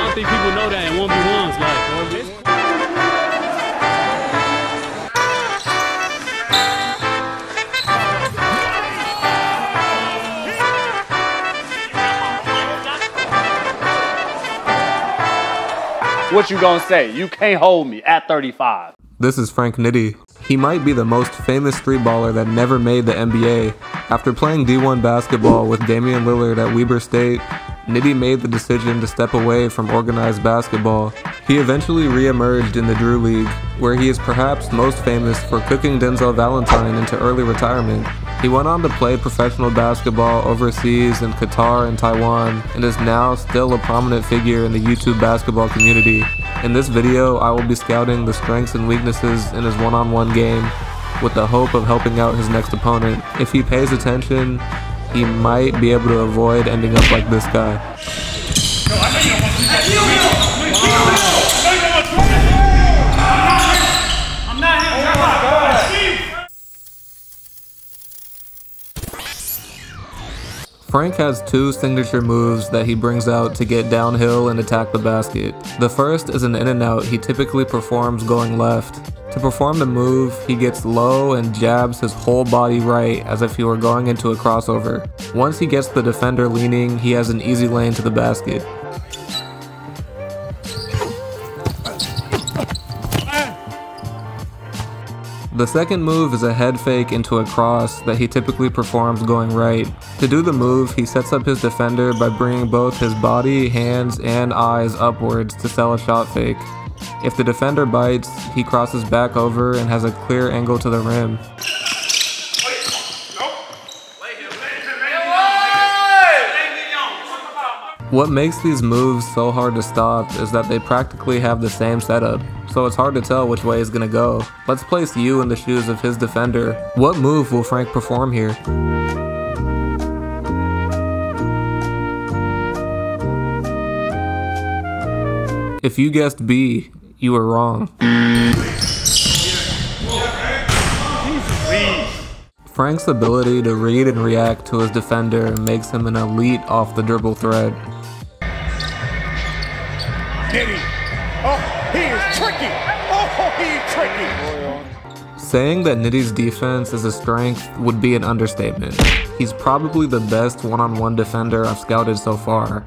don't think people know that in 1v1s, like, What you gonna say? You can't hold me at 35. This is Frank Nitty. He might be the most famous street baller that never made the NBA. After playing D1 basketball with Damian Lillard at Weber State, Nitty made the decision to step away from organized basketball. He eventually re-emerged in the Drew League, where he is perhaps most famous for cooking Denzel Valentine into early retirement. He went on to play professional basketball overseas in Qatar and Taiwan, and is now still a prominent figure in the YouTube basketball community. In this video, I will be scouting the strengths and weaknesses in his one-on-one game, with the hope of helping out his next opponent. If he pays attention, he might be able to avoid ending up like this guy. Frank has two signature moves that he brings out to get downhill and attack the basket. The first is an in and out he typically performs going left. To perform the move, he gets low and jabs his whole body right as if he were going into a crossover. Once he gets the defender leaning, he has an easy lane to the basket. The second move is a head fake into a cross that he typically performs going right. To do the move, he sets up his defender by bringing both his body, hands, and eyes upwards to sell a shot fake. If the defender bites, he crosses back over and has a clear angle to the rim. What makes these moves so hard to stop is that they practically have the same setup, so it's hard to tell which way he's gonna go. Let's place you in the shoes of his defender. What move will Frank perform here? If you guessed B, you were wrong. Frank's ability to read and react to his defender makes him an elite off the dribble threat. Nitty. Oh, he is tricky. Oh, he is tricky. Saying that Nitty's defense is a strength would be an understatement. He's probably the best one-on-one defender I've scouted so far.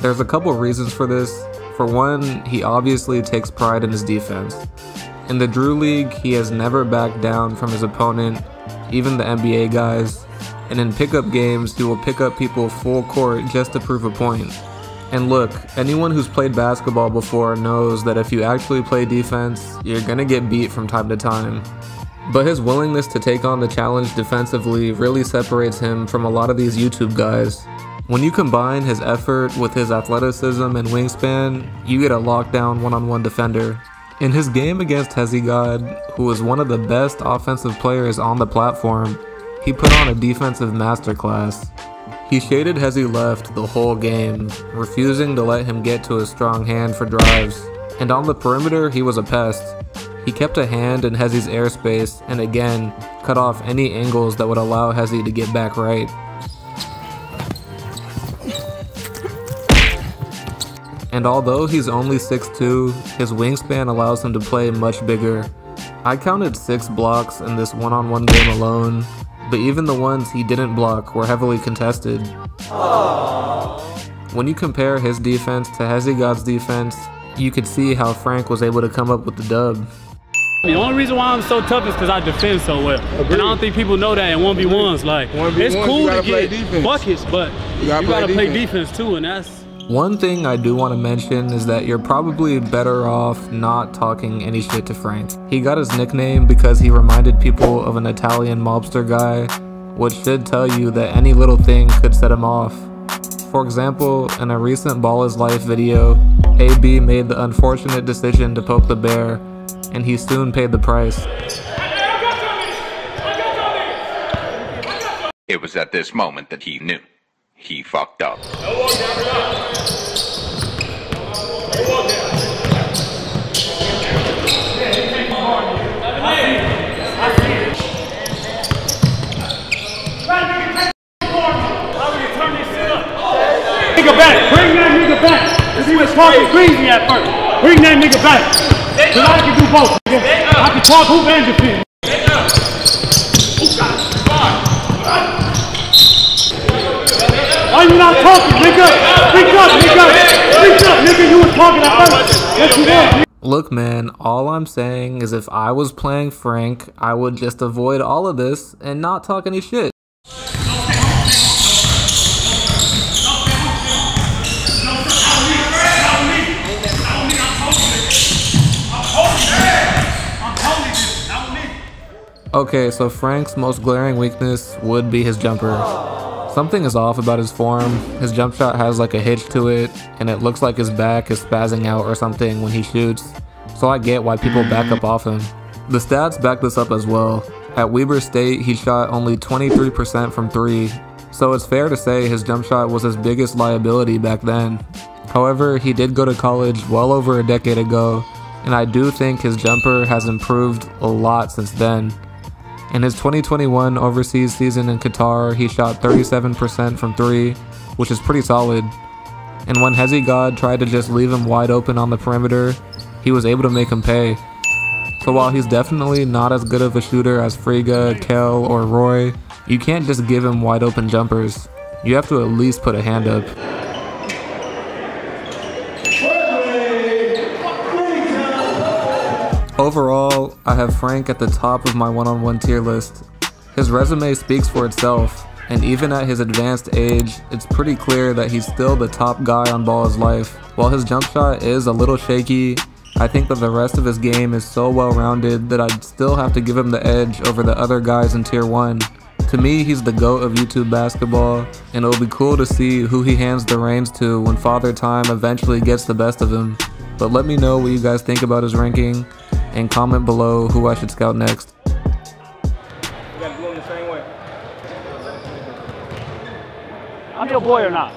There's a couple reasons for this. For one, he obviously takes pride in his defense. In the Drew League, he has never backed down from his opponent, even the NBA guys, and in pickup games, he will pick up people full court just to prove a point. And look, anyone who's played basketball before knows that if you actually play defense, you're gonna get beat from time to time. But his willingness to take on the challenge defensively really separates him from a lot of these YouTube guys. When you combine his effort with his athleticism and wingspan, you get a lockdown one-on-one defender. In his game against Hezigod, who was one of the best offensive players on the platform, he put on a defensive masterclass. He shaded Hezi left the whole game, refusing to let him get to a strong hand for drives. And on the perimeter, he was a pest. He kept a hand in Hezi's airspace and again, cut off any angles that would allow Hezi to get back right. And although he's only 6'2", his wingspan allows him to play much bigger. I counted 6 blocks in this one-on-one game alone, but even the ones he didn't block were heavily contested. Aww. When you compare his defense to Hezigod's defense, you could see how Frank was able to come up with the dub. The only reason why I'm so tough is because I defend so well. And I don't think people know that in 1v1s. Like, 1v1s, it's cool to get buckets, but you gotta play defense too, and that's... One thing I do want to mention is that you're probably better off not talking any shit to Frank. He got his nickname because he reminded people of an Italian mobster guy, which should tell you that any little thing could set him off. For example, in a recent Ball is Life video, AB made the unfortunate decision to poke the bear, and he soon paid the price. It was at this moment that he knew. He fucked up. Nigga back! Bring that nigga back! Cause he was talking crazy at first. Bring that nigga back. Cause I can do both. I can talk hoop and defend. Why you not talking, nigga? Speak up, nigga. Speak up, nigga. You was talking at first. Yes, you was. Look, man, all I'm saying is if I was playing Frank, I would just avoid all of this and not talk any shit. Okay, so Frank's most glaring weakness would be his jumper. Something is off about his form. His jump shot has like a hitch to it, and it looks like his back is spazzing out or something when he shoots, so I get why people back up off him. The stats back this up as well. At Weber State, he shot only 23% from 3, so it's fair to say his jump shot was his biggest liability back then. However, he did go to college well over a decade ago, and I do think his jumper has improved a lot since then. In his 2021 overseas season in Qatar, he shot 37% from 3, which is pretty solid. And when Hezzy God tried to just leave him wide open on the perimeter, he was able to make him pay. So while he's definitely not as good of a shooter as Friga, Kel, or Roy, you can't just give him wide open jumpers. You have to at least put a hand up. Overall, I have Frank at the top of my one-on-one tier list. His resume speaks for itself, and even at his advanced age, it's pretty clear that he's still the top guy on Ball's life. While his jump shot is a little shaky, I think that the rest of his game is so well-rounded that I'd still have to give him the edge over the other guys in tier 1. To me, he's the GOAT of YouTube basketball, and it'll be cool to see who he hands the reins to when Father Time eventually gets the best of him. But let me know what you guys think about his ranking, and comment below who I should scout next. You gotta do them the same way. I'm your boy or not?